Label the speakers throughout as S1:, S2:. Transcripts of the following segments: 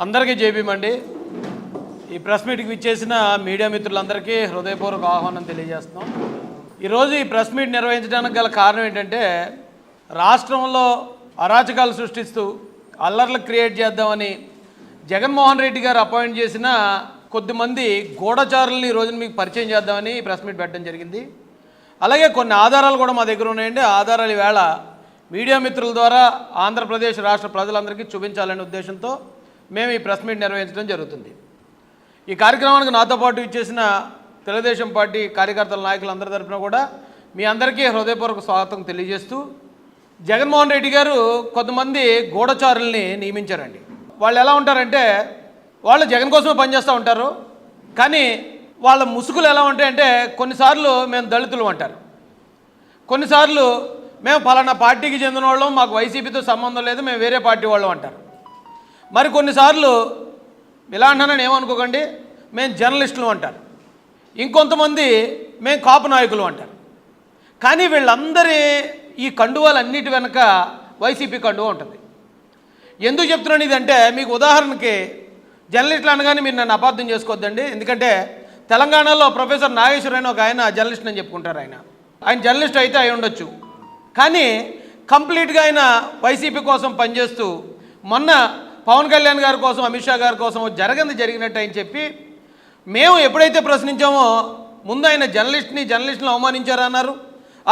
S1: అందరికీ జేబీమండి. ఈ ప్రెస్ మీట్కి విచ్చేసిన మీడియా మిత్రులందరికీ హృదయపూర్వక ఆహ్వానం తెలియజేస్తున్నాం. ఈరోజు ఈ ప్రెస్ మీట్ నిర్వహించడానికి గల కారణం ఏంటంటే, రాష్ట్రంలో అరాచకాలు సృష్టిస్తూ అల్లర్లు క్రియేట్ చేద్దామని జగన్మోహన్ రెడ్డి గారు అపాయింట్ చేసిన కొద్దిమంది గూఢచారుల్ని ఈ రోజున మీకు పరిచయం చేద్దామని ప్రెస్ మీట్ పెట్టడం జరిగింది. అలాగే కొన్ని ఆధారాలు కూడా మా దగ్గర ఉన్నాయండి. ఆధారాలు ఈవేళ మీడియా మిత్రుల ద్వారా ఆంధ్రప్రదేశ్ రాష్ట్ర ప్రజలందరికీ చూపించాలనే ఉద్దేశంతో మేము ఈ ప్రెస్ మీట్ నిర్వహించడం జరుగుతుంది. ఈ కార్యక్రమానికి నాతో పాటు ఇచ్చేసిన తెలుగుదేశం పార్టీ కార్యకర్తల నాయకులందరి తరఫున కూడా మీ అందరికీ హృదయపూర్వక స్వాగతం తెలియజేస్తూ, జగన్మోహన్ రెడ్డి గారు కొంతమంది గూఢచారుల్ని నియమించారండి. వాళ్ళు ఎలా ఉంటారంటే, వాళ్ళు జగన్ కోసమే పనిచేస్తూ ఉంటారు. కానీ వాళ్ళ ముసుగులు ఎలా ఉంటాయంటే, కొన్నిసార్లు మేము దళితులు అంటారు, కొన్నిసార్లు మేము పలానా పార్టీకి చెందిన వాళ్ళం, మాకు వైసీపీతో సంబంధం లేదు, మేము వేరే పార్టీ వాళ్ళం అంటారు. మరి కొన్నిసార్లు ఇలా అంటానని ఏమనుకోకండి, మేము జర్నలిస్టులు అంటారు. ఇంకొంతమంది మేము కాపు నాయకులు అంటారు. కానీ వీళ్ళందరి ఈ కండువాలన్నిటి వెనక వైసీపీ కండువ ఉంటుంది. ఎందుకు చెప్తున్నాను ఇదంటే, మీకు ఉదాహరణకి జర్నలిస్టులు అనగానే మీరు నన్ను అపార్థం చేసుకోవద్దండి. ఎందుకంటే తెలంగాణలో ప్రొఫెసర్ నాగేశ్వర అని ఒక ఆయన జర్నలిస్ట్ అని చెప్పుకుంటారు. ఆయన జర్నలిస్ట్ అయితే అయి ఉండొచ్చు, కానీ కంప్లీట్గా ఆయన వైసీపీ కోసం పనిచేస్తూ మొన్న పవన్ కళ్యాణ్ గారి కోసం, అమిత్ షా గారి కోసం జరిగినట్టు ఆయన చెప్పి, మేము ఎప్పుడైతే ప్రశ్నించామో ముందు ఆయన జర్నలిస్టులను అవమానించారన్నారు.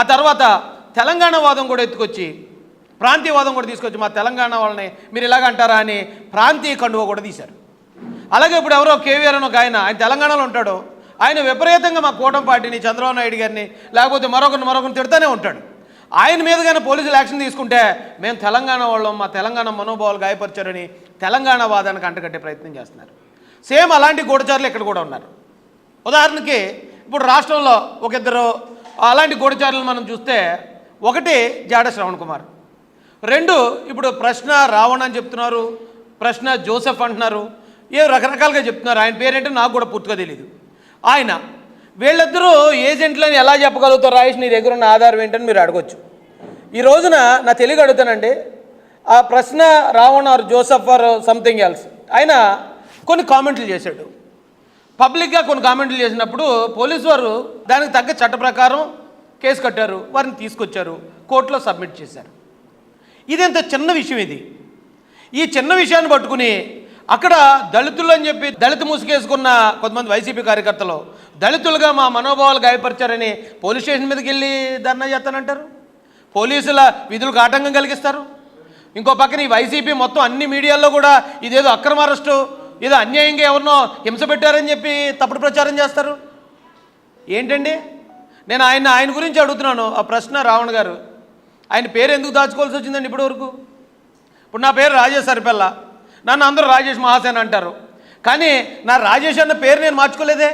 S1: ఆ తర్వాత తెలంగాణ వాదం కూడా ఎత్తుకొచ్చి, ప్రాంతీయవాదం కూడా తీసుకొచ్చి, మా తెలంగాణ వాళ్ళని మీరు ఇలాగ అంటారా అని ప్రాంతీయ కండువ కూడా తీశారు. అలాగే ఇప్పుడు ఎవరో కేవీఆర్ అని ఒక ఆయన తెలంగాణలో ఉంటాడు. ఆయన విపరీతంగా మా కూటమి పార్టీని, చంద్రబాబు నాయుడు గారిని, లేకపోతే మరొకరిని తిడుతూనే ఉంటాడు. ఆయన మీదగానే పోలీసులు యాక్షన్ తీసుకుంటే, మేము తెలంగాణ వాళ్ళం, మా తెలంగాణ మనోభావాలు గాయపరిచారని తెలంగాణ వాదానికి అంటగట్టే ప్రయత్నం చేస్తున్నారు. సేమ్ అలాంటి గూఢచారులు ఇక్కడ కూడా ఉన్నారు. ఉదాహరణకి ఇప్పుడు రాష్ట్రంలో ఒక ఇద్దరు అలాంటి గూఢచారులు మనం చూస్తే, ఒకటి జాడ శ్రవణ్ కుమార్, రెండు ఇప్పుడు ప్రశ్న రావణ్ అని చెప్తున్నారు, ప్రశ్న జోసెఫ్ అంటున్నారు, ఏ రకరకాలుగా చెప్తున్నారు. ఆయన పేరేంటో నాకు కూడా పూర్తిగా తెలియదు. ఆయన వీళ్ళిద్దరూ ఏజెంట్లని ఎలా చెప్పగలుగుతారు రాయేష్, నీ దగ్గర ఉన్న ఆధారం ఏంటని మీరు అడగొచ్చు. ఈ రోజున నా తెలియక అడుగుతానండి, ఆ ప్రశ్న Ravan or Joseph or something else ఆయన కొన్ని కామెంట్లు చేశాడు. పబ్లిక్గా కొన్ని కామెంట్లు చేసినప్పుడు పోలీసు వారు దానికి తగ్గ చట్ట ప్రకారం కేసు కట్టారు, వారిని తీసుకొచ్చారు, కోర్టులో సబ్మిట్ చేశారు. ఇది ఎంత చిన్న విషయం. ఈ చిన్న విషయాన్ని పట్టుకుని అక్కడ దళితులు అని చెప్పి దళిత ముసుగేసుకున్న కొంతమంది వైసీపీ కార్యకర్తలు దళితులుగా మా మనోభావాలు గాయపరిచారని పోలీస్ స్టేషన్ మీదకి వెళ్ళి ధర్నా చేస్తానంటారు. పోలీసుల విధులకు ఆటంకం కలిగిస్తారు. ఇంకో పక్కన ఈ వైసీపీ మొత్తం అన్ని మీడియాల్లో కూడా ఇదేదో అక్రమ అరెస్టు, ఏదో అన్యాయంగా ఎవరినో హింస పెట్టారని చెప్పి తప్పుడు ప్రచారం చేస్తారు. ఏంటండి, నేను ఆయన గురించి అడుగుతున్నాను. ఆ ప్రశ్న రావణ్ గారు, ఆయన పేరు ఎందుకు దాచుకోవాల్సి వచ్చిందండి ఇప్పటి వరకు? ఇప్పుడు నా పేరు రాజేష్ సరిపెల్ల, నన్ను అందరూ రాజేష్ మహాసేన్ అంటారు. కానీ నా రాజేష్ అన్న పేరు నేను మార్చుకోలేదే.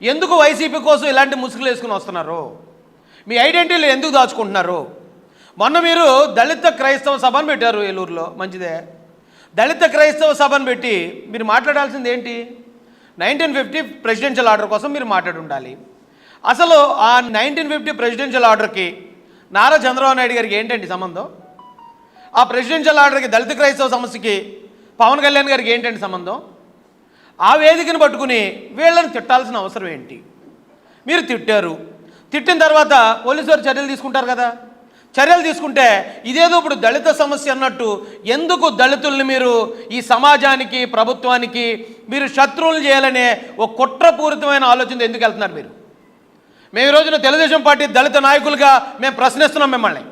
S1: ఎందుకు వైసీపీ కోసం ఇలాంటి ముసుగులు వేసుకుని వస్తున్నారు? మీ ఐడెంటిటీలు ఎందుకు దాచుకుంటున్నారు? మొన్న మీరు దళిత క్రైస్తవ సభను పెట్టారు ఏలూరులో, మంచిదే. దళిత క్రైస్తవ సభను పెట్టి మీరు మాట్లాడాల్సింది ఏంటి? 1950 ప్రెసిడెన్షియల్ ఆర్డర్ కోసం మీరు మాట్లాడి ఉండాలి. అసలు ఆ 1950 ప్రెసిడెన్షియల్ ఆర్డర్కి నారా చంద్రబాబు నాయుడు గారికి ఏంటండి సంబంధం? ఆ ప్రెసిడెన్షియల్ ఆర్డర్కి దళిత క్రైస్తవ సమస్యకి పవన్ కళ్యాణ్ గారికి ఏంటండి సంబంధం? ఆ వేదికను పట్టుకుని వీళ్ళని తిట్టాల్సిన అవసరం ఏంటి? మీరు తిట్టారు, తిట్టిన తర్వాత పోలీసు వారు చర్యలు తీసుకుంటారు కదా. చర్యలు తీసుకుంటే ఇదేదో ఇప్పుడు దళిత సమస్య అన్నట్టు ఎందుకు దళితుల్ని మీరు ఈ సమాజానికి, ప్రభుత్వానికి మీరు శత్రువులు చేయాలనే ఒక కుట్రపూరితమైన ఆలోచన ఎందుకు వెళ్తున్నారు మీరు? మేము ఈ రోజున తెలుగుదేశం పార్టీ దళిత నాయకులుగా మేము ప్రశ్నిస్తున్నాం మిమ్మల్ని.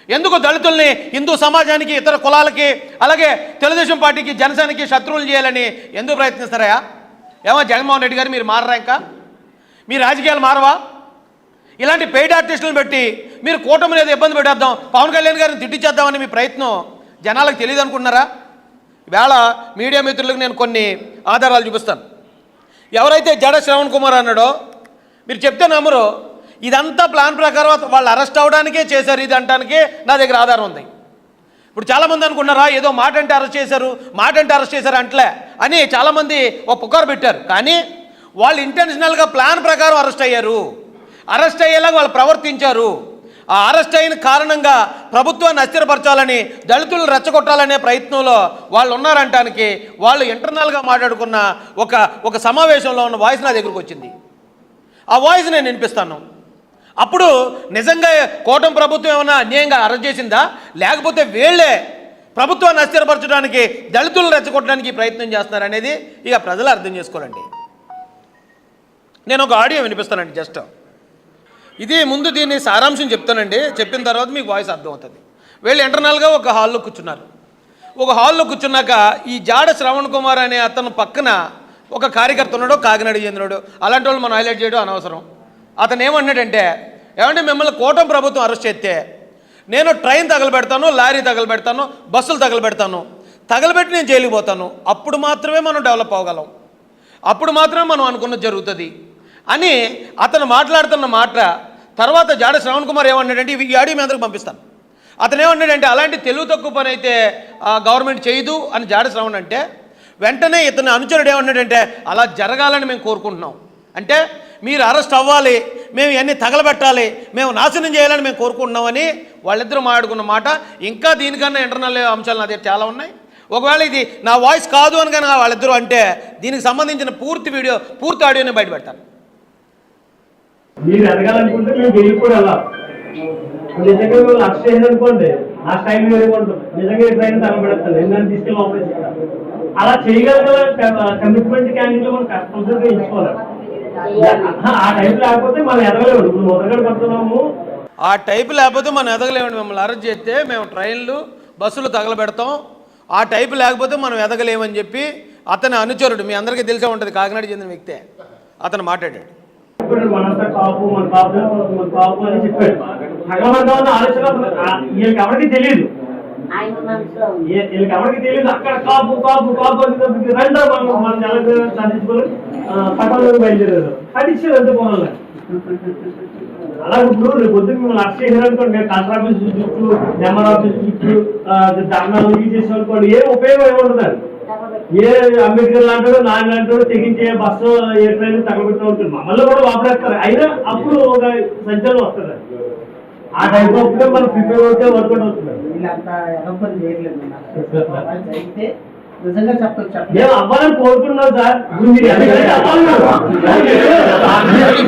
S1: ఎందుకు దళితుల్ని హిందూ సమాజానికి, ఇతర కులాలకి, అలాగే తెలుగుదేశం పార్టీకి, జనసేనకి శత్రువులు చేయాలని ఎందుకు ప్రయత్నిస్తారా? ఏమో జగన్మోహన్ రెడ్డి గారు మీరు మారరా? ఇంకా మీ రాజకీయాలు మారవా? ఇలాంటి పెయిడ్ ఆర్టిస్టులను పెట్టి మీరు కూటమి మీద ఇబ్బంది పెట్టేద్దాం, పవన్ కళ్యాణ్ గారిని తిట్టించేద్దామని మీ ప్రయత్నం జనాలకు తెలియదు అనుకుంటున్నారా? ఈవేళ మీడియా మిత్రులకు నేను కొన్ని ఆధారాలు చూపిస్తాను. ఎవరైతే జడ శ్రవణ్ కుమార్ అన్నాడో మీరు చెప్తే నమ్మరు. ఇదంతా ప్లాన్ ప్రకారం వాళ్ళు అరెస్ట్ అవడానికే చేశారు ఇది అంటానికి నా దగ్గర ఆధారం ఉంది. ఇప్పుడు చాలామంది అనుకున్నారా ఏదో మాట అంటే అరెస్ట్ చేశారు అంటలే అని చాలామంది ఒక పుకారు పెట్టారు. కానీ వాళ్ళు ఇంటెన్షనల్గా ప్లాన్ ప్రకారం అరెస్ట్ అయ్యారు, అరెస్ట్ అయ్యేలాగా వాళ్ళు ప్రవర్తించారు. ఆ అరెస్ట్ అయిన కారణంగా ప్రభుత్వాన్ని అస్థిరపరచాలని, దళితులను రెచ్చగొట్టాలనే ప్రయత్నంలో వాళ్ళు ఉన్నారంటానికి వాళ్ళు ఇంటర్నల్గా మాట్లాడుకున్న ఒక సమావేశంలో ఉన్న వాయిస్ నా దగ్గరకు వచ్చింది. ఆ వాయిస్ నేను వినిపిస్తాను. అప్పుడు నిజంగా కూటమి ప్రభుత్వం ఏమైనా అన్యాయంగా అరెస్ట్ చేసిందా, లేకపోతే వీళ్ళే ప్రభుత్వాన్ని అస్థిరపరచడానికి, దళితులను రెచ్చగొట్టడానికి ప్రయత్నం చేస్తున్నారనేది ఇక ప్రజలు అర్థం చేసుకోవాలండి. నేను ఒక ఆడియో వినిపిస్తానండి. జస్ట్ ఇది ముందు దీన్ని సారాంశం చెప్తానండి. చెప్పిన తర్వాత మీకు వాయిస్ అర్థమవుతుంది. వీళ్ళు ఇంటర్నల్గా ఒక హాల్లో కూర్చున్నారు. ఒక హాల్లో కూర్చున్నాక ఈ జాడ శ్రవణ్ కుమార్ అనే అతను పక్కన ఒక కార్యకర్త ఉన్నాడు, కాకినాడ చెందినాడు. అలాంటి వాళ్ళు మనం హైలైట్ చేయడం అనవసరం. అతను ఏమన్నాడంటే, ఏమంటే మిమ్మల్ని కూటమి ప్రభుత్వం అరెస్ట్ చేస్తే నేను ట్రైన్ తగలబెడతాను, లారీ తగలబెడతాను, బస్సులు తగలబెడతాను, తగలబెట్టి నేను జైలుకి పోతాను, అప్పుడు మాత్రమే మనం డెవలప్ అవ్వగలం, అప్పుడు మాత్రమే మనం అనుకున్నది జరుగుతుంది అని అతను మాట్లాడుతున్న మాట తర్వాత జాడ శ్రవణ్ కుమార్ ఏమన్నాడంటే, ఈ ఆడియో మీ అందరికి పంపిస్తాను. అతను ఏమన్నాడంటే, అలాంటి తెలుగు తక్కువ పని అయితే గవర్నమెంట్ చేయదు అని జాడ శ్రవణ్ అంటే, వెంటనే ఇతని అనుచరుడు ఏమన్నాడంటే, అలా జరగాలని మేము కోరుకుంటున్నాం, అంటే మీరు అరెస్ట్ అవ్వాలి, మేము ఇవన్నీ తగలబెట్టాలి, మేము నాశనం చేయాలని మేము కోరుకుంటున్నామని వాళ్ళిద్దరూ మాట్లాడుకున్న మాట. ఇంకా దీనికన్నా ఇంటర్నల్ అంశాలు నా దగ్గర చాలా ఉన్నాయి. ఒకవేళ ఇది నా వాయిస్ కాదు అని కనుక వాళ్ళిద్దరూ అంటే దీనికి సంబంధించిన పూర్తి వీడియో, పూర్తి ఆడియోని బయటపెడతాను.
S2: మీరు ఎదగాలనుకుంటే మేము వెళ్ళి కూడా వెళ్ళాలి. నిజంగా మేము అరెస్ట్ చేయాలనుకోండి, ఆ స్టైల్ వేరే ఉంటుంది. నిజంగా ట్రైన్ తగలబెడతాను, ఎందుకంటే తీసుకెళ్ళి ఆపరేషన్ అలా చేయగల కమిట్మెంట్ క్యాండిడేట్ మనం కంపల్సరీగా ఎంచుకోవాలి. ఆ టైప్ లేకపోతే మనం ఎదగలేము. ఇప్పుడు మొదలుగడ పడుతున్నాము,
S1: ఆ టైప్ లేకపోతే మనం ఎదగలేమండి. మిమ్మల్ని అరెస్ట్ చేస్తే మేము ట్రైన్లు, బస్సులు తగలబెడతాం, ఆ టైపు లేకపోతే మనం ఎదగలేమని చెప్పి అతని అనుచరుడు, మీ అందరికీ తెలిసే ఉంటుంది, కాకినాడ చెందిన వ్యక్తే, అతను మాట్లాడాడు.
S2: మనంతా కాపు, మన కాపు అని చెప్పాడు. తగలబడ్డామన్న ఆలోచన వీళ్ళకి ఎవరికి తెలియదు, వీళ్ళకి ఎవరికి తెలియదు. అక్కడ కాపు కాపు కాపు అని రెండో మన తెలంగాణ సాధించుకొని పట్టణంలో బయలుదేరారు. పట్టించారు ఎంత పోవాలి. అలా ఇప్పుడు రేపు పొద్దున్న మిమ్మల్ని అరెస్ట్ చేశారనుకోండి, కలెక్టర్ ఆఫీస్ చుట్టూ, నెంబర్ ఆఫీస్ చుట్టూ ధర్నాలు చేసామనుకోండి, ఏం ఉపయోగం ఏముంటుందండి. ఏ అంబేద్కర్ లాంటాడు, నాన్న లాంటాడు తెగించే బస్సు, ఏ ట్రైన్ తగలబెట్టు ఉంటుంది. మమ్మల్ని కూడా వాపరేస్తారు. అయినా అప్పుడు ఒక సంచలనం వస్తుంది. ఆ టైప్ ఆఫ్ మనం ప్రిపేర్ అవుతే వర్కౌట్ అవుతుంది. మేము అవ్వాలని కోరుకున్నాం సార్.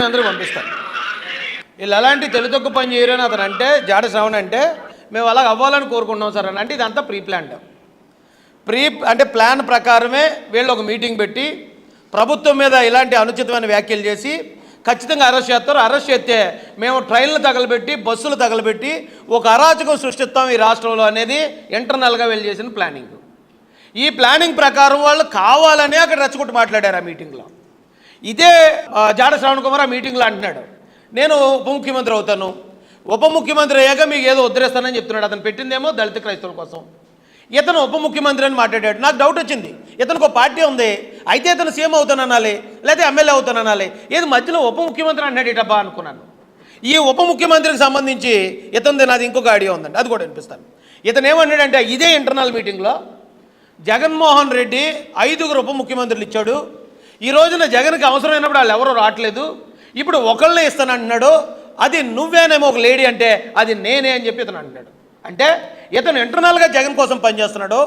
S1: అందరూ పంపిస్తాను. వీళ్ళు అలాంటి తెలుగు పని చేయరని అతను అంటే, జాడ శ్రవణ్ అంటే, మేము అలా అవ్వాలని కోరుకుంటున్నాం సార్ అని అంటే, ఇదంతా అంటే ప్లాన్ ప్రకారమే వీళ్ళు ఒక మీటింగ్ పెట్టి ప్రభుత్వం మీద ఇలాంటి అనుచితమైన వ్యాఖ్యలు చేసి ఖచ్చితంగా అరెస్ట్ చేస్తారు. అరెస్ట్ చేస్తే మేము ట్రైన్లు తగలబెట్టి, బస్సులు తగలబెట్టి ఒక అరాచకం సృష్టిస్తాం ఈ రాష్ట్రంలో అనేది ఇంటర్నల్గా వీళ్ళు చేసిన ప్లానింగ్. ఈ ప్లానింగ్ ప్రకారం వాళ్ళు కావాలని అక్కడ రెచ్చగొట్టి మాట్లాడారు ఆ మీటింగ్లో. ఇదే జాడ శ్రవణ్ కుమార్ ఆ మీటింగ్లో అంటున్నాడు, నేను ఉప ముఖ్యమంత్రి అవుతాను, ఉప ముఖ్యమంత్రి అయ్యాక మీకు ఏదో ఉద్ధరిస్తానని చెప్తున్నాడు. అతను పెట్టిందేమో దళిత క్రైస్తవుల కోసం, ఇతను ఉప ముఖ్యమంత్రి అని మాట్లాడాడు. నాకు డౌట్ వచ్చింది, ఇతనికి ఒక పార్టీ ఉంది, అయితే ఇతను సీఎం అవుతాననాలి, లేకపోతే ఎమ్మెల్యే అవుతాననాలి, ఏది మధ్యలో ఉప ముఖ్యమంత్రి అన్నాడు ఇటబ్బా అనుకున్నాను. ఈ ఉప ముఖ్యమంత్రికి సంబంధించి ఇతనిది నాది ఇంకొక ఆడియో ఉందండి, అది కూడా వినిపిస్తాను. ఇతను ఏమన్నాడంటే, ఇదే ఇంటర్నల్ మీటింగ్లో జగన్మోహన్ రెడ్డి 5 ఉప ముఖ్యమంత్రులు ఇచ్చాడు, ఈ రోజున జగన్కి అవసరమైనప్పుడు వాళ్ళు ఎవరూ రావట్లేదు, ఇప్పుడు ఒకళ్ళనే ఇస్తానంటున్నాడు, అది నువ్వేనేమో ఒక లేడీ అంటే అది నేనే అని చెప్పి ఇతను అంటున్నాడు. అంటే ఇతను ఇంటర్నల్గా జగన్ కోసం పనిచేస్తున్నాడు.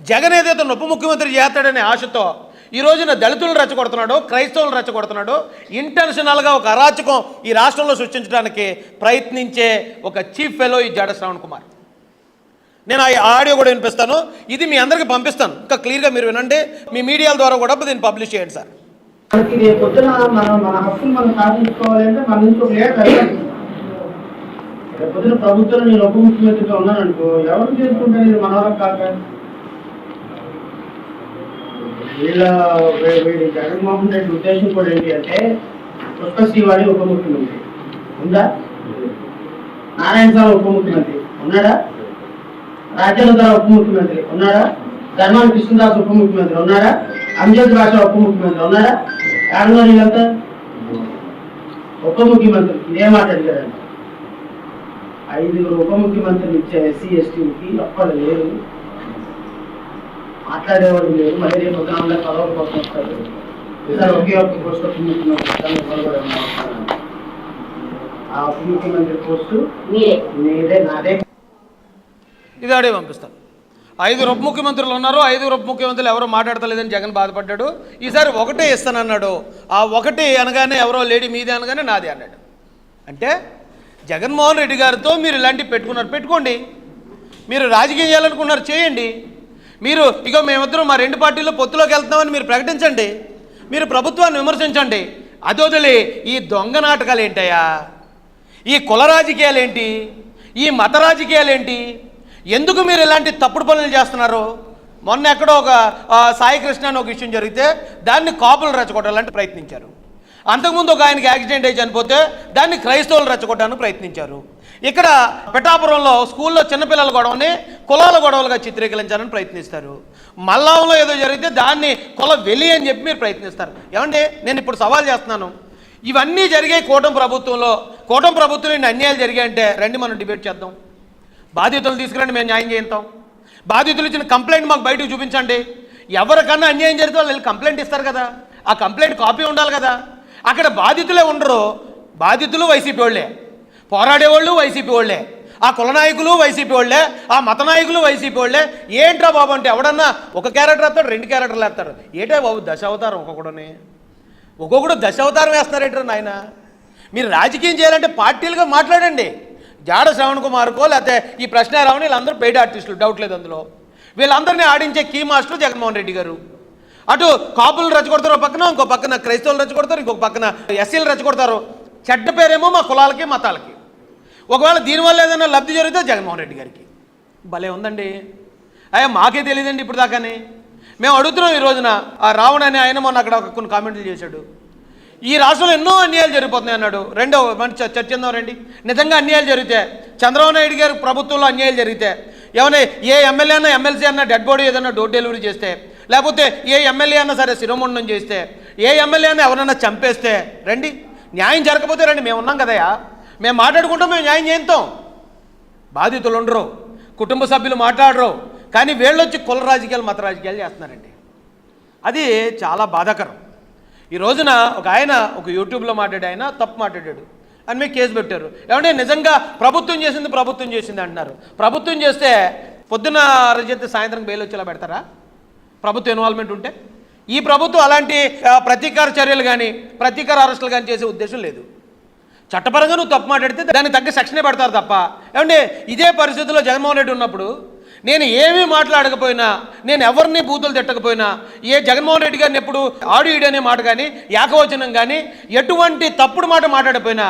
S1: జగన్ ఏదైతే ఉప ముఖ్యమంత్రి చేస్తాడనే ఆశతో ఈ రోజున దళితులను రెచ్చగొడుతున్నాడు, క్రైస్తవులను రెచ్చగొడుతున్నాడు. ఇంటెన్షనల్గా ఒక అరాచకం ఈ రాష్ట్రంలో సృష్టించడానికి ప్రయత్నించే ఒక చీఫ్ ఫెలో ఈ జాడ శ్రవణ్ కుమార్. నేను ఆ ఆడియో కూడా వినిపిస్తాను, ఇది మీ అందరికీ పంపిస్తాను, ఇంకా క్లియర్గా మీరు వినండి. మీ మీడియాల ద్వారా కూడా దీన్ని పబ్లిష్ చేయండి సార్.
S3: మనకి రేపు పొద్దున మన హక్కులు మనం సాధించుకోవాలంటే మన నుంచి ఒక లేఖ రేపు పొద్దున ప్రభుత్వంలో నేను ఉప ముఖ్యమంత్రిగా ఉన్నాను అనుకో, ఎవరు చేసుకుంటే నేను మనవరం కాక వీడి జగన్మోహన్ రెడ్డి ఉద్దేశం కూడా ఏంటి అంటే, పుష్పశ్రీవాణి ఉప ముఖ్యమంత్రి ఉందా, నారాయణ స్వామి ఉప ముఖ్యమంత్రి ఉన్నాడా, రాజ్యాంగ ఉప ముఖ్యమంత్రి ఉన్నాడా, ధర్మాన కృష్ణదాస్ ఉప ముఖ్యమంత్రి ఉన్నాడా, అంజద్ భాష ఉప ముఖ్యమంత్రి ఉన్నాడా, కారణంగా వీళ్ళంతా ఉప ముఖ్యమంత్రి ఇదే మాట అడిగారండి. 5 ఉప ముఖ్యమంత్రులు ఇచ్చే ఎస్సీ ఎస్టీకి ఒక్కడు లేరు, మాట్లాడేవాడు లేరు. మళ్ళీ రేపు అందరూ పదవుల కోసం వస్తారు, ఒకే ఒక్క పోస్ట్ ఉప ముఖ్యమంత్రి ఆ ఉప ముఖ్యమంత్రి పోస్టు మీదే నాదే.
S1: ఇది ఆడే పంపిస్తాను. 5 ఉప ముఖ్యమంత్రులు ఉన్నారు, 5 ఉప ముఖ్యమంత్రులు ఎవరో మాట్లాడతలేదని జగన్ బాధపడ్డాడు. ఈసారి ఒకటే ఇస్తానన్నాడు. ఆ ఒకటి అనగానే ఎవరో లేడీ మీదే అనగానే నాదే అన్నాడు. అంటే జగన్మోహన్ రెడ్డి గారితో మీరు ఇలాంటివి పెట్టుకోండి. మీరు రాజకీయం చేయాలనుకున్నారు చేయండి. మీరు ఇగో మేమిద్దరం మా 2 పార్టీల్లో పొత్తులోకి వెళ్తున్నామని మీరు ప్రకటించండి. మీరు ప్రభుత్వాన్ని విమర్శించండి. అదొదిలి ఈ దొంగ నాటకాలు ఏంటయ్యా, ఈ కుల రాజకీయాలు ఏంటి, ఈ మత రాజకీయాలు ఏంటి, ఎందుకు మీరు ఇలాంటి తప్పుడు పనులు చేస్తున్నారు? మొన్న ఎక్కడో ఒక సాయి కృష్ణ అని ఒక విషయం జరిగితే దాన్ని కాపులు రెచ్చగొట్టాలంటే ప్రయత్నించారు. అంతకుముందు ఒక ఆయనకి యాక్సిడెంట్ అయి చనిపోతే దాన్ని క్రైస్తవులు రెచ్చగొట్టడానికి ప్రయత్నించారు. ఇక్కడ పిఠాపురంలో స్కూల్లో చిన్నపిల్లల గొడవని కులాల గొడవలుగా చిత్రీకరించాలని ప్రయత్నిస్తారు. మల్లాంలో ఏదో జరిగితే దాన్ని కుల వెలి అని చెప్పి మీరు ప్రయత్నిస్తారు. ఏమండి, నేను ఇప్పుడు సవాల్ చేస్తున్నాను, ఇవన్నీ జరిగాయి కూటమి ప్రభుత్వంలో. కూటమి ప్రభుత్వంలో ఇన్ని అన్యాయాలు జరిగాయంటే రండి మనం డిబేట్ చేద్దాం. బాధితులు తీసుకురండి, మేము న్యాయం చేయిస్తాం. బాధితులు ఇచ్చిన కంప్లైంట్ మాకు బయటకు చూపించండి. ఎవరికన్నా అన్యాయం జరిగితే వాళ్ళు కంప్లైంట్ ఇస్తారు కదా, ఆ కంప్లైంట్ కాపీ ఉండాలి కదా. అక్కడ బాధితులే ఉండరు. బాధితులు వైసీపీ వాళ్ళే, పోరాడేవాళ్ళు వైసీపీ వాళ్ళే, ఆ కుల నాయకులు వైసీపీ వాళ్ళే, ఆ మత నాయకులు వైసీపీ వాళ్ళే. ఏంట్రా బాబు అంటే ఎవడన్నా ఒక క్యారెక్టర్ వేస్తాడు, 2 క్యారెక్టర్లు వేస్తారు. ఏటే బాబు దశావతారం ఒక్కొక్కడు దశావతారం వేస్తున్నారేంటారు నాయన. మీరు రాజకీయం చేయాలంటే పార్టీలుగా మాట్లాడండి. జాడ శ్రవణ్ కుమార్కో లేకపోతే ఈ ప్రశ్నారావుని వీళ్ళందరూ పెయిడ్ ఆర్టిస్టులు, డౌట్ లేదు అందులో. వీళ్ళందరినీ ఆడించే కీ మాస్టర్ జగన్మోహన్ రెడ్డి గారు. అటు కాపులు రెచ్చగొడతారు పక్కన, ఇంకో పక్కన క్రైస్తవులు రెచ్చగొడతారు, ఇంకొక పక్కన ఎస్సీలు రెచ్చగొడతారు. చెడ్డ పేరేమో మా కులాలకి మతాలకి. ఒకవేళ దీనివల్ల ఏదైనా లబ్ధి జరిగితే జగన్మోహన్ రెడ్డి గారికి. భలే ఉందండి. అయ్యా మాకే తెలియదండి ఇప్పుడు దాకానే. మేము అడుగుతున్నాం ఈ రోజున. ఆ రావణ్ అనే ఆయన మొన్న అక్కడ కొన్ని కామెంట్లు చేశాడు. ఈ రాష్ట్రంలో ఎన్నో అన్యాయాలు జరిగిపోతున్నాయి అన్నాడు. రెండో మంచి చర్చిందాం రండి. నిజంగా అన్యాయాలు జరిగితే, చంద్రబాబు నాయుడు గారి ప్రభుత్వంలో అన్యాయాలు జరిగితే, ఏమైనా ఏ ఎమ్మెల్యే అన్నా ఎమ్మెల్సీ అన్నా డెడ్ బాడీ ఏదన్నా డోర్ డెలివరీ చేస్తే, లేకపోతే ఏ ఎమ్మెల్యే అన్నా సరే శిరోముండనం చేస్తే, ఏ ఎమ్మెల్యే అన్నా ఎవరన్నా చంపేస్తే రండి. న్యాయం జరగకపోతే రండి, మేము ఉన్నాం కదయా, మేము మాట్లాడుకుంటాం, మేము న్యాయం చేస్తాం. బాధితులు ఉండరు, కుటుంబ సభ్యులు మాట్లాడరు. కానీ వీళ్ళొచ్చి కుల రాజకీయాలు మత రాజకీయాలు చేస్తున్నారండి. అది చాలా బాధాకరం. ఈ రోజున ఒక ఆయన ఒక యూట్యూబ్లో మాట్లాడే ఆయన తప్పు మాట్లాడాడు అని మీకు కేసు పెట్టారు. ఏమంటే నిజంగా ప్రభుత్వం చేసింది అంటున్నారు. ప్రభుత్వం చేస్తే పొద్దున్న అరచేస్తే సాయంత్రం బెయిల్ వచ్చేలా పెడతారా ప్రభుత్వ ఇన్వాల్వ్మెంట్ ఉంటే? ఈ ప్రభుత్వం అలాంటి ప్రతీకార చర్యలు కానీ ప్రతీకార అరెస్టులు కానీ చేసే ఉద్దేశం లేదు. చట్టపరంగా నువ్వు తప్పు మాట్లాడితే దానికి తగ్గ శిక్షనే పెడతారు తప్ప. ఏమంటే ఇదే పరిస్థితుల్లో జగన్మోహన్ రెడ్డి ఉన్నప్పుడు నేను ఏమీ మాట్లాడకపోయినా, నేను ఎవరిని బూతులు తిట్టకపోయినా, ఏ జగన్మోహన్ రెడ్డి గారిని ఎప్పుడు ఆడు ఈడు అనే మాట కానీ ఏకవచనం కానీ ఎటువంటి తప్పుడు మాట మాట్లాడకపోయినా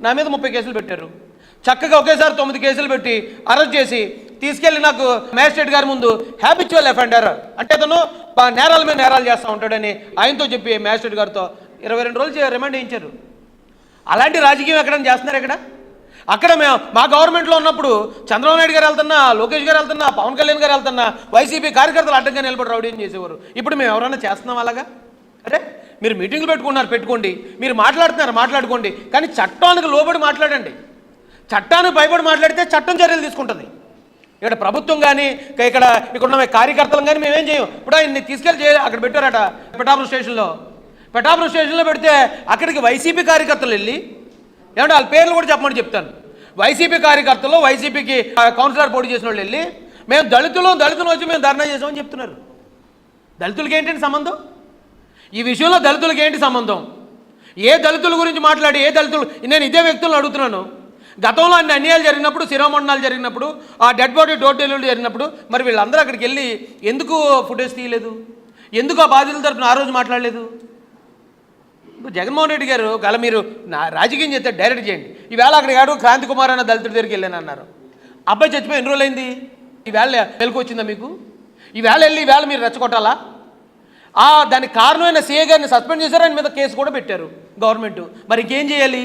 S1: నా మీద 30 కేసులు పెట్టారు. చక్కగా ఒకేసారి 9 కేసులు పెట్టి అరెస్ట్ చేసి తీసుకెళ్ళి నాకు మ్యాజిస్ట్రేట్ గారి ముందు హ్యాబిచువల్ అఫెండర్ అంటే అతను నేరాల మీద నేరాలు చేస్తూ ఉంటాడని ఆయనతో చెప్పి మ్యాజిస్ట్రేట్ గారితో 22 రోజులు రిమాండ్ చేయించారు. అలాంటి రాజకీయం ఎక్కడైనా చేస్తున్నారు? అక్కడ మేము మా గవర్నమెంట్లో ఉన్నప్పుడు చంద్రబాబు నాయుడు గారు వెళ్తున్నా, లోకేష్ గారు వెళ్తున్నా, పవన్ కళ్యాణ్ గారు వెళ్తున్నా, వైసీపీ కార్యకర్తలు అడ్డంగా నిలబడి రౌడీని చేసేవారు. ఇప్పుడు మేము ఎవరైనా చేస్తున్నాం అలాగా? అరే మీరు మీటింగ్లు పెట్టుకోండి, మీరు మాట్లాడుకోండి, కానీ చట్టానికి లోబడి మాట్లాడండి. చట్టానికి భయపడి మాట్లాడితే చట్టం చర్యలు తీసుకుంటుంది. ఇక్కడ ప్రభుత్వం కానీ ఇక్కడ ఉన్న కార్యకర్తలు కానీ మేమేం చేయం. ఇప్పుడు ఆయన్ని తీసుకెళ్ళి అక్కడ పెట్టారట పిఠాపురం స్టేషన్లో పెడితే అక్కడికి వైసీపీ కార్యకర్తలు వెళ్ళి, ఏమంటే వాళ్ళ పేర్లు కూడా చెప్పమని చెప్తాను, వైసీపీ కార్యకర్తలు వైసీపీకి కౌన్సిలర్ పోటీ చేసిన వాళ్ళు వెళ్ళి మేము దళితులు వచ్చి మేము ధర్నా చేసామని చెప్తున్నారు. దళితులకి ఏంటండి సంబంధం? ఈ విషయంలో దళితులకి ఏంటి సంబంధం? ఏ దళితుల గురించి మాట్లాడి నేను ఇదే వ్యక్తులను అడుగుతున్నాను. గతంలో అన్ని అన్యాయాలు జరిగినప్పుడు, శిరోమండనాలు జరిగినప్పుడు, ఆ డెడ్ బాడీ డోర్ డెలివరీ జరిగినప్పుడు మరి వీళ్ళందరూ అక్కడికి వెళ్ళి ఎందుకు ఫుటేజ్ తీయలేదు? ఎందుకు ఆ బాధితుల తరపున ఆ రోజు మాట్లాడలేదు? జగన్మోహన్ రెడ్డి గారు మీరు రాజకీయం చేస్తే డైరెక్ట్ చేయండి. ఈవేళ అక్కడ క్రాంతి కుమార్ అన్న దళితుడి దగ్గరికి వెళ్ళాను అన్నారు. అబ్బాయి చచ్చిపోయి ఎన్ని రోజులైంది? ఈవేళ మెలకు వచ్చిందా మీకు? ఈవేళ మీరు రెచ్చగొట్టాలా? దానికి కారణమైన సీఏ గారిని సస్పెండ్ చేశారు, ఆయన మీద కేసు కూడా పెట్టారు గవర్నమెంట్. మరి ఇంకేం చేయాలి?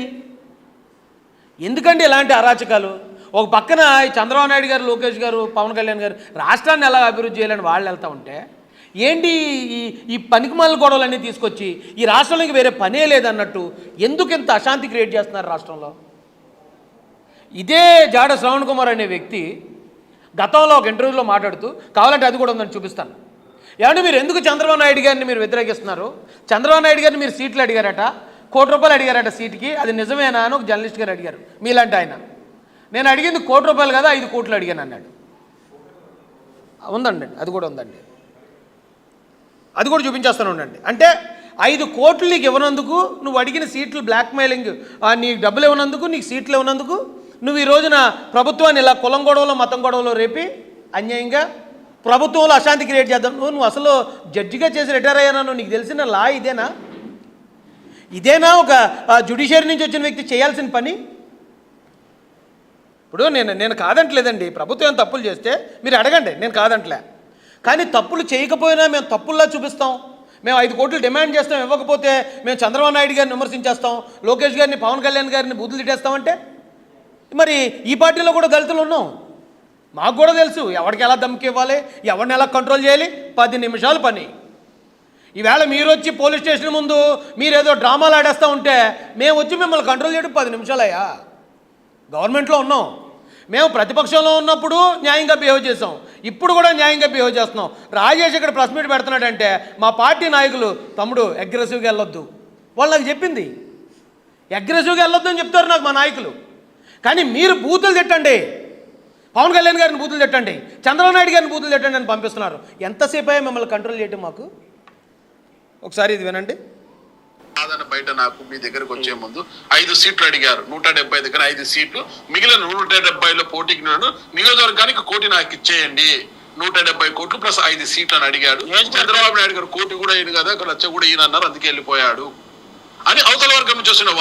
S1: ఎందుకండి ఇలాంటి అరాచకాలు? ఒక పక్కన చంద్రబాబు నాయుడు గారు, లోకేష్ గారు, పవన్ కళ్యాణ్ గారు రాష్ట్రాన్ని ఎలా అభివృద్ధి చేయాలని వాళ్ళు వెళ్తూ ఉంటే ఏంటి ఈ పనికిమాల గొడవలన్నీ తీసుకొచ్చి ఈ రాష్ట్రంలోకి వేరే పనే లేదన్నట్టు ఎందుకు ఇంత అశాంతి క్రియేట్ చేస్తున్నారు రాష్ట్రంలో? ఇదే జాడ శ్రవణ్ కుమార్ అనే వ్యక్తి గతంలో ఒక ఇంటర్వ్యూలో మాట్లాడుతూ, కావాలంటే అది కూడా ఉందని చూపిస్తాను. ఏమంటే మీరు ఎందుకు చంద్రబాబు నాయుడు గారిని మీరు వ్యతిరేకిస్తున్నారు? చంద్రబాబు నాయుడు గారిని మీరు సీట్లు అడిగారట, ₹1,00,00,000 అడిగారట సీటుకి. అది నిజమేనా అని ఒక జర్నలిస్ట్ గారు అడిగారు, మీలాంటి ఆయన. నేను అడిగింది ₹1,00,00,000 కదా, 5 కోట్లు అడిగాను అన్నాడు. ఉందండి, అది కూడా ఉందండి, అది కూడా చూపించేస్తాను ఉండండి. అంటే 5 కోట్లు నీకు ఇవ్వనందుకు, నువ్వు అడిగిన సీట్లు బ్లాక్మెయిలింగ్, నీకు డబ్బులు ఇవ్వనందుకు, నీకు సీట్లు ఇవ్వనందుకు నువ్వు ఈ రోజున ప్రభుత్వాన్ని ఇలా కులం గొడవలో మతం గొడవలో రేపి అన్యాయంగా ప్రభుత్వంలో అశాంతి క్రియేట్ చేద్దాం. నువ్వు అసలు జడ్జిగా చేసి రిటైర్ అయ్యాను, నీకు తెలిసిన లా ఇదేనా ఒక జ్యుడిషియరీ నుంచి వచ్చిన వ్యక్తి చేయాల్సిన పని? ఇప్పుడు నేను కాదంటలేదండి, ప్రభుత్వం ఏం తప్పులు చేస్తే మీరు అడగండి, నేను కాదంటలే. కానీ తప్పులు చేయకపోయినా మేము తప్పుల్లా చూపిస్తాం. మేము 5 కోట్లు డిమాండ్ చేస్తాం, ఇవ్వకపోతే మేము చంద్రబాబు నాయుడు గారిని విమర్శించేస్తాం, లోకేష్ గారిని, పవన్ కళ్యాణ్ గారిని బూతులు తిట్టేస్తామంటే మరి ఈ పార్టీలో కూడా దళితులు ఉన్నాం. మాకు కూడా తెలుసు ఎవరికి ఎలా దమ్కి ఇవ్వాలి, ఎవరిని ఎలా కంట్రోల్ చేయాలి. 10 నిమిషాలు పని. ఈవేళ మీరు వచ్చి పోలీస్ స్టేషన్ ముందు మీరేదో డ్రామాలు ఆడేస్తూ ఉంటే మేము వచ్చి మిమ్మల్ని కంట్రోల్ చేయడం 10 నిమిషాలయ్యా. గవర్నమెంట్లో ఉన్నాం, మేము ప్రతిపక్షంలో ఉన్నప్పుడు న్యాయంగా బిహేవ్ చేసాం, ఇప్పుడు కూడా న్యాయంగా బిహేవ్ చేస్తున్నాం. రాజేష్ ఇక్కడ ప్రెస్ మీట్ పెడుతున్నాడంటే మా పార్టీ నాయకులు, తమ్ముడు అగ్రెసివ్గా వెళ్ళొద్దు, వాళ్ళు నాకు చెప్పింది, అగ్రెసివ్గా వెళ్ళొద్దు అని చెప్తారు నాకు మా నాయకులు. కానీ మీరు బూతులు తిట్టండి, పవన్ కళ్యాణ్ గారిని బూతులు తిట్టండి, చంద్రబాబు నాయుడు గారిని బూతులు తిట్టండి అని పంపిస్తున్నారు. ఎంతసేపు అయ్యా మిమ్మల్ని కంట్రోల్ చేయటం మాకు? ఒకసారి ఇది వినండి.
S4: సాధారణ బయట నాకు మీ దగ్గరకు వచ్చే ముందు 5 సీట్లు అడిగారు, 170 దగ్గర 5 సీట్లు, మిగిలిన 170లో పోటీకి నియోజకవర్గానికి 1 కోటి నాకు ఇచ్చేయండి, 170 కోట్లు ప్లస్ 5 సీట్లు అని అడిగాడు. చంద్రబాబు నాయుడు గారు 1 కోటి కూడా ఈయన కదా, 1 లక్ష కూడా ఈయన అన్నారు, అందుకే వెళ్ళిపోయాడు అని అవతల వర్గం నుంచి వస్తున్న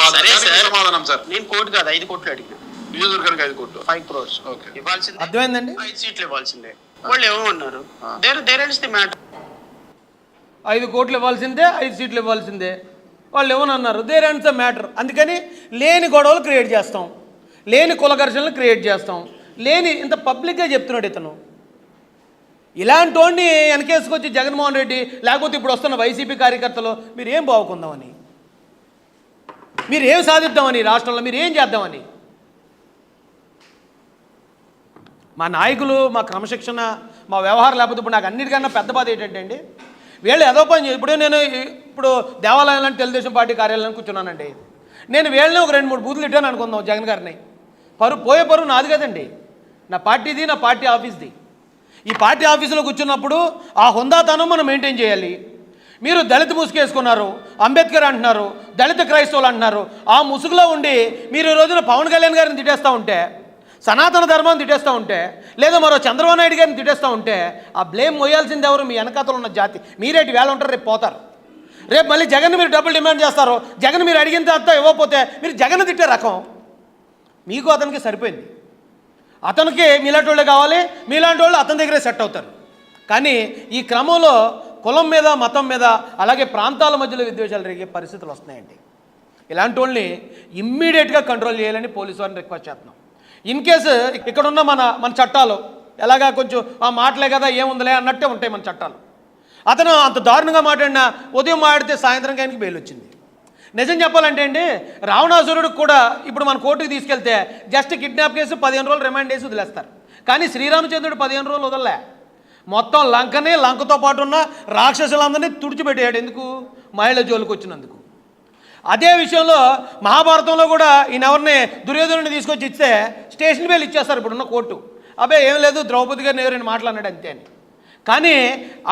S4: సమాధానం. సార్ నేను 1 కోటి కాదు 5 కోట్లు అడిగాను, నియోజకవర్గానికి 5 కోట్లు, 5 crores ఇవ్వాల్సింది.
S1: అర్థమైందండి,
S4: 5 సీట్లు ఇవ్వాల్సిందే. వాళ్ళు ఏమన్నారు, దేర్ ఇస్ ది మ్యాటర్.
S1: 5 కోట్లు ఇవ్వాల్సిందే, 5 సీట్లు ఇవ్వాల్సిందే, వాళ్ళు ఏమన్నారు, దేర్ ఎండ్స్ ద మ్యాటర్. అందుకని లేని గొడవలు క్రియేట్ చేస్తాం, లేని కుల ఘర్షణలు క్రియేట్ చేస్తాం, లేని ఇంత పబ్లిక్గా చెప్తున్నాడు ఇతను. ఇలాంటి వాడిని వెనకేసుకొచ్చి జగన్మోహన్ రెడ్డి, లేకపోతే ఇప్పుడు వస్తున్న వైసీపీ కార్యకర్తలు మీరు ఏం బాగుకుందామని, మీరు ఏం సాధిద్దామని, రాష్ట్రంలో మీరు ఏం చేద్దామని. మా నాయకులు, మా క్రమశిక్షణ, మా వ్యవహారం లేకపోతే ఇప్పుడు నాకు అన్నిటికన్నా పెద్ద బాధ ఏంటంటే అండి, వీళ్ళు ఏదో పని ఇప్పుడు దేవాలయం లాంటి తెలుగుదేశం పార్టీ కార్యాలయానికి కూర్చున్నానండి, నేను వీళ్ళని ఒక 2-3 బూతులు ఇట్టాను అనుకుందాం జగన్ గారిని, పోయే పరువు నాది కదండి, నా పార్టీది, నా పార్టీ ఆఫీస్ది. ఈ పార్టీ ఆఫీసులో కూర్చున్నప్పుడు ఆ హుందాతనం మనం మెయింటైన్ చేయాలి. మీరు దళిత ముసుగేసుకున్నారు, అంబేద్కర్ అంటున్నారు, దళిత క్రైస్తవులు అంటున్నారు, ఆ ముసుగులో ఉండి మీరు ఈ రోజున పవన్ కళ్యాణ్ గారిని తిట్టేస్తూ ఉంటే, సనాతన ధర్మాన్ని తిట్టేస్తూ ఉంటే, లేదా మరో చంద్రబాబు నాయుడు గారిని తిట్టేస్తూ ఉంటే ఆ బ్లేమ్ మోయాల్సింది ఎవరు? మీ వెనకాతలు ఉన్న జాతి. మీరేటి వేళ ఉంటారు, రేపు పోతారు. రేపు మళ్ళీ జగన్ మీరు డబ్బులు డిమాండ్ చేస్తారు, జగన్ మీరు అడిగిన తర్వాత ఇవ్వకపోతే మీరు జగన్ తిట్టే రకం. మీకు అతనికి సరిపోయింది, అతనికి మీలాంటి వాళ్ళే కావాలి, మీలాంటి వాళ్ళు అతని దగ్గరే సెట్ అవుతారు. కానీ ఈ క్రమంలో కులం మీద, మతం మీద, అలాగే ప్రాంతాల మధ్యలో విద్వేషాలు రేగే పరిస్థితులు వస్తున్నాయండి. ఇలాంటి వాళ్ళని ఇమ్మీడియట్గా కంట్రోల్ చేయాలని పోలీసు వారిని రిక్వెస్ట్ చేస్తున్నాం. ఇన్ కేసు ఇక్కడున్న మన చట్టాలు ఎలాగా కొంచెం ఆ మాటలే కదా ఏముందిలే అన్నట్టే ఉంటాయి మన చట్టాలు. అతను అంత దారుణంగా మాట్లాడినా ఉదయం మాట్లాడితే సాయంత్రం ఆయనకి బెయిల్ వచ్చింది. నిజం చెప్పాలంటే అండి, రావణాసురుడికి కూడా ఇప్పుడు మన కోర్టుకి తీసుకెళ్తే జస్ట్ కిడ్నాప్ కేసు 15 రోజులు రిమాండ్ చేసి వదిలేస్తారు. కానీ శ్రీరామచంద్రుడు 15 రోజులు వదలలే, మొత్తం లంకని, లంకతో పాటు ఉన్న రాక్షసులందరినీ తుడిచిపెట్టాడు. ఎందుకు? మహిళ జోలికి వచ్చినందుకు. అదే విషయంలో మహాభారతంలో కూడా ఈయన ఎవరిని, దుర్యోధనుడిని తీసుకొచ్చి ఇస్తే స్టేషన్ బెయిల్ ఇచ్చేస్తారు ఇప్పుడున్న కోర్టు. అబ్బాయి ఏం లేదు, ద్రౌపది గారిని ఎవరైనా మాట్లాడినాడు అంతే అని. కానీ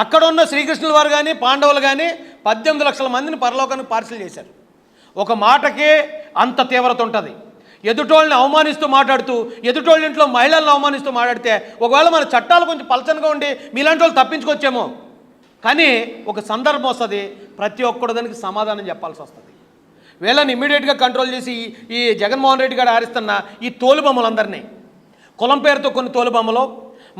S1: అక్కడ ఉన్న శ్రీకృష్ణుల వారు కానీ, పాండవులు కానీ 18 లక్షల మందిని పరలోకానికి పార్సిల్ చేశారు. ఒక మాటకే అంత తీవ్రత ఉంటుంది. ఎదుటోళ్ళని అవమానిస్తూ మాట్లాడుతూ, ఎదుటోళ్ళ ఇంట్లో మహిళలను అవమానిస్తూ మాట్లాడితే ఒకవేళ మన చట్టాలు కొంచెం పలచనగా ఉండి మీలాంటి వాళ్ళు తప్పించుకొచ్చేమో, కానీ ఒక సందర్భం వస్తుంది, ప్రతి ఒక్కడు దానికి సమాధానం చెప్పాల్సి వస్తుంది. వీళ్ళని ఇమ్మీడియట్గా కంట్రోల్ చేసి ఈ జగన్మోహన్ రెడ్డి గారు ఆరిస్తున్న ఈ తోలుబొమ్మలందరినీ, కులం పేరుతో కొన్ని తోలుబొమ్మలు,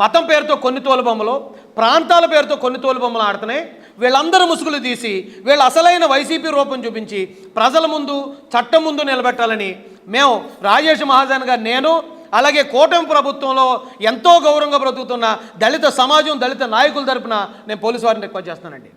S1: మతం పేరుతో కొన్ని తోలుబొమ్మలు, ప్రాంతాల పేరుతో కొన్ని తోలుబొమ్మలు ఆడుతున్నాయి. వీళ్ళందరూ ముసుగులు తీసి వీళ్ళ అసలైన వైసీపీ రూపం చూపించి ప్రజల ముందు, చట్టం ముందు నిలబెట్టాలని మేము రాజేష్ మహాజన్ గారు, నేను, అలాగే కూటమి ప్రభుత్వంలో ఎంతో గౌరవంగా బ్రతుకుతున్న దళిత సమాజం, దళిత నాయకుల తరపున నేను పోలీసు వారిని రిక్వెస్ట్ చేస్తున్నానండి.